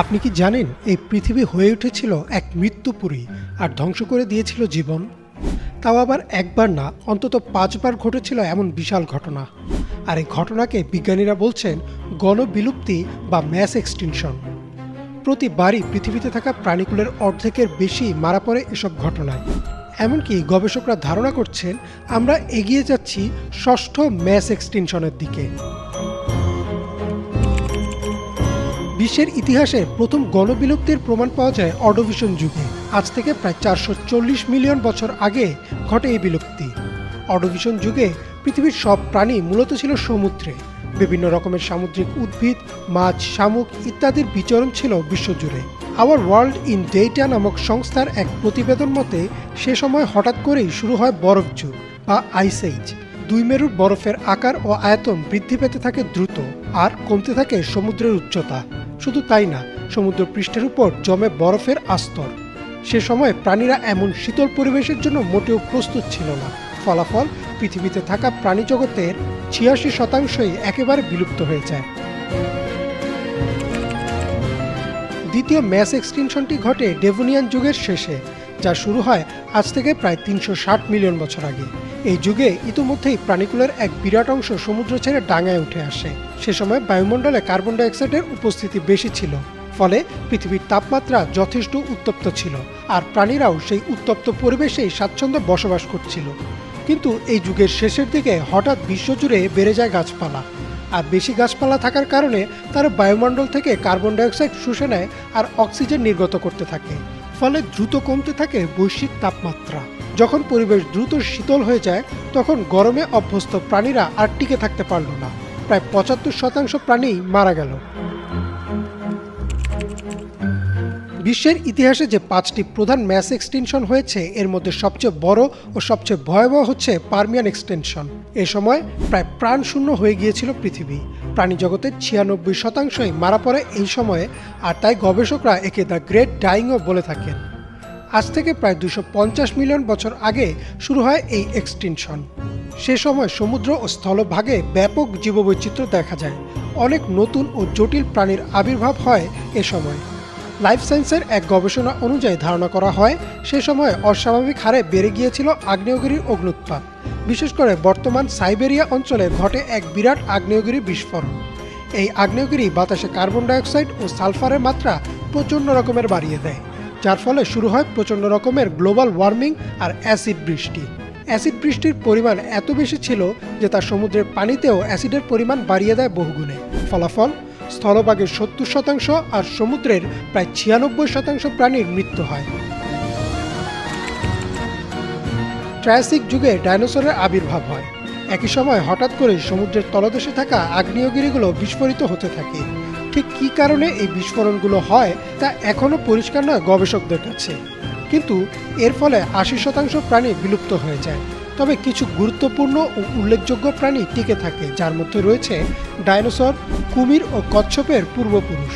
আপনি কি জানেন এই পৃথিবী হয়ে উঠেছিল এক মৃত্যুপুরী আর ধ্বংস করে দিয়েছিল জীবন? তাও আবার একবার না, অন্তত 5 বার ঘটেছিল এমন বিশাল ঘটনা। আর এই ঘটনাকে বিজ্ঞানীরা বলছেন গণবিলুপ্তি বা ম্যাস এক্সটিনশন। প্রতিবারই পৃথিবীতে থাকা প্রাণীকুলের অর্ধেকের বেশি মারা পড়ে এসব ঘটনায়। এমনকি গবেষকরা ধারণা করছেন আমরা এগিয়ে যাচ্ছি ষষ্ঠ ম্যাস এক্সটিনশনের দিকে। বিশ্বের ইতিহাসে প্রথম গণবিলুপ্তির প্রমাণ পাওয়া যায় অর্ডোভিশন যুগে। আজ থেকে প্রায় 440 মিলিয়ন বছর আগে ঘটে এই বিলুপ্তি। অর্ডোভিশন যুগে পৃথিবীর সব প্রাণী মূলত ছিল সমুদ্রে। বিভিন্ন রকমের সামুদ্রিক উদ্ভিদ, মাছ, শামুক ইত্যাদির বিচরণ ছিল বিশ্বজুড়ে। আওয়ার ওয়ার্ল্ড ইন ডেটা নামক সংস্থার এক প্রতিবেদন মতে সে সময় হঠাৎ করেই শুরু হয় বরফ যুগ বা আইস এজ। 2 মেরুর বরফের আকার ও আয়তন বৃদ্ধি পেতে থাকে দ্রুত আর কমতে থাকে সমুদ্রের উচ্চতা। শুধু তাই না, সমুদ্র পৃষ্ঠের উপর জমে বরফের আস্তর। সে সময় প্রাণীরা এমন শীতল পরিবেশের জন্য মোটেও প্রস্তুত ছিল না। ফলাফল, পৃথিবীতে থাকা প্রাণী জগতের 86% একেবারে বিলুপ্ত হয়ে যায়। দ্বিতীয় ম্যাস এক্সটিনশনটি ঘটে ডেভোনিয়ান যুগের শেষে, যা শুরু হয় আজ থেকে প্রায় 360 মিলিয়ন বছর আগে। এই যুগে ইতিমধ্যেই প্রাণীকুলের এক বিরাট অংশ সমুদ্র ছেড়ে ডাঙায় উঠে আসে। সে সময় বায়ুমণ্ডলে কার্বন ডাইঅক্সাইডের উপস্থিতি বেশি ছিল, ফলে পৃথিবীর তাপমাত্রা যথেষ্ট উত্তপ্ত ছিল আর প্রাণীরাও সেই উত্তপ্ত পরিবেশেই স্বাচ্ছন্দ্যে বসবাস করছিল। কিন্তু এই যুগের শেষের দিকে হঠাৎ বিশ্বজুড়ে বেড়ে যায় গাছপালা। আর বেশি গাছপালা থাকার কারণে তারা বায়ুমণ্ডল থেকে কার্বন ডাইঅক্সাইড শুষে নেয় আর অক্সিজেন নির্গত করতে থাকে। ফলে দ্রুত কমতে থাকে বৈশ্বিক তাপমাত্রা। যখন পরিবেশ দ্রুত শীতল হয়ে যায়, তখন গরমে অভ্যস্ত প্রাণীরা আর টিকে থাকতে পারল না। প্রায় 75% প্রাণী মারা গেল। বিশ্বের ইতিহাসে যে 5টি প্রধান ম্যাস এক্সটেনশন হয়েছে, এর মধ্যে সবচেয়ে বড় ও সবচেয়ে ভয়াবহ হচ্ছে পারমিয়ান এক্সটেনশন। এ সময় প্রায় প্রাণশূন্য হয়ে গিয়েছিল পৃথিবী। প্রাণী জগতের 96% মারা পড়ে এই সময়ে, আর তাই গবেষকরা একে দ্য গ্রেট ডাইংও বলে থাকেন। আজ থেকে প্রায় 250 মিলিয়ন বছর আগে শুরু হয় এই এক্সটেনশন। সে সময় সমুদ্র ও স্থলভাগে ব্যাপক জীববৈচিত্র্য দেখা যায়। অনেক নতুন ও জটিল প্রাণীর আবির্ভাব হয় এ সময়। লাইফ সায়েন্সের এক গবেষণা অনুযায়ী ধারণা করা হয় সে সময় অস্বাভাবিক হারে বেড়ে গিয়েছিল আগ্নেয়গিরির অগ্ন্যুৎপাত। বিশেষ করে বর্তমান সাইবেরিয়া অঞ্চলে ঘটে এক বিরাট আগ্নেয়গিরি বিস্ফোরণ। এই আগ্নেয়গিরি বাতাসে কার্বন ডাইঅক্সাইড ও সালফারের মাত্রা প্রচণ্ড রকমের বাড়িয়ে দেয়, যার ফলে শুরু হয় প্রচণ্ড রকমের গ্লোবাল ওয়ার্মিং আর অ্যাসিড বৃষ্টি। অ্যাসিড বৃষ্টির পরিমাণ এত বেশি ছিল যে তা সমুদ্রের পানিতেও অ্যাসিডের পরিমাণ বাড়িয়ে দেয় বহুগুণে। ফলাফল, স্থলভাগের 70% আর সমুদ্রের প্রায় 96% প্রাণীর মৃত্যু হয়। ট্রায়াসিক যুগে ডাইনোসরের আবির্ভাব হয়। একই সময় হঠাৎ করে সমুদ্রের তলদেশে থাকা আগ্নেয়গিরিগুলো বিস্ফোরিত হতে থাকে। ঠিক কী কারণে এই বিস্ফোরণগুলো হয় তা এখনও পরিষ্কার নয় গবেষকদের কাছে। কিন্তু এর ফলে 80% প্রাণী বিলুপ্ত হয়ে যায়। তবে কিছু গুরুত্বপূর্ণ ও উল্লেখযোগ্য প্রাণী টিকে থাকে, যার মধ্যে রয়েছে ডাইনোসর, কুমির ও কচ্ছপের পূর্বপুরুষ।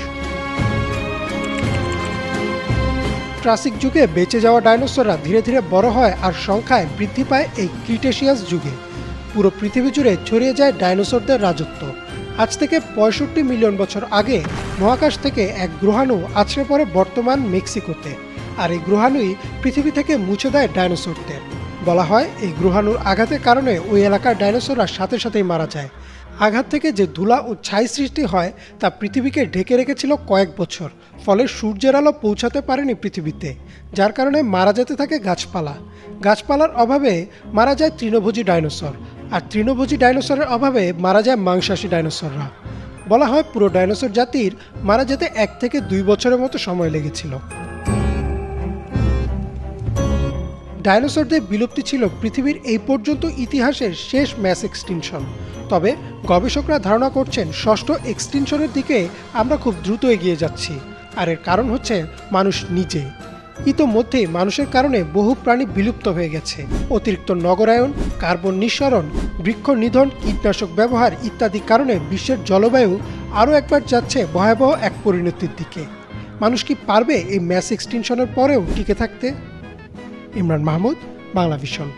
ট্রায়াসিক যুগে বেঁচে যাওয়া ডাইনোসররা ধীরে ধীরে বড় হয় আর সংখ্যায় বৃদ্ধি পায় এই ক্রিটেশিয়াস যুগে। পুরো পৃথিবী জুড়ে ছড়িয়ে যায় ডাইনোসরদের রাজত্ব। আজ থেকে 65 মিলিয়ন বছর আগে মহাকাশ থেকে এক গ্রহাণু আছড়ে পড়ে বর্তমান মেক্সিকোতে। আর এই গ্রহাণুই পৃথিবী থেকে মুছে দেয় ডাইনোসরদের। বলা হয় এই গ্রহাণুর আঘাতের কারণে ওই এলাকার ডাইনোসররা সাথে সাথেই মারা যায়। আঘাত থেকে যে ধুলা ও ছাই সৃষ্টি হয় তা পৃথিবীকে ঢেকে রেখেছিল কয়েক বছর। ফলে সূর্যের আলো পৌঁছাতে পারেনি পৃথিবীতে, যার কারণে মারা যেতে থাকে গাছপালা। গাছপালার অভাবে মারা যায় তৃণভোজী ডাইনোসর, আর তৃণভোজী ডাইনোসরের অভাবে মারা যায় মাংসাশী ডাইনোসররা। বলা হয় পুরো ডাইনোসর জাতির মারা যেতে 1 থেকে 2 বছরের মতো সময় লেগেছিল। ডাইনোসরদের বিলুপ্তি ছিল পৃথিবীর এই পর্যন্ত ইতিহাসের শেষ ম্যাস এক্সটিনশন। তবে গবেষকরা ধারণা করছেন ষষ্ঠ এক্সটিনশনের দিকে আমরা খুব দ্রুত এগিয়ে যাচ্ছি। আর এর কারণ হচ্ছে মানুষ নিজে। ইতোমধ্যেই মানুষের কারণে বহু প্রাণী বিলুপ্ত হয়ে গেছে। অতিরিক্ত নগরায়ন, কার্বন নিঃসরণ, বৃক্ষ নিধন, কীটনাশক ব্যবহার ইত্যাদি কারণে বিশ্বের জলবায়ু আরও একবার যাচ্ছে ভয়াবহ এক পরিণতির দিকে। মানুষ কি পারবে এই ম্যাস এক্সটিনশনের পরেও টিকে থাকতে? ইমরান মাহমুদ, বাংলা ভিশন।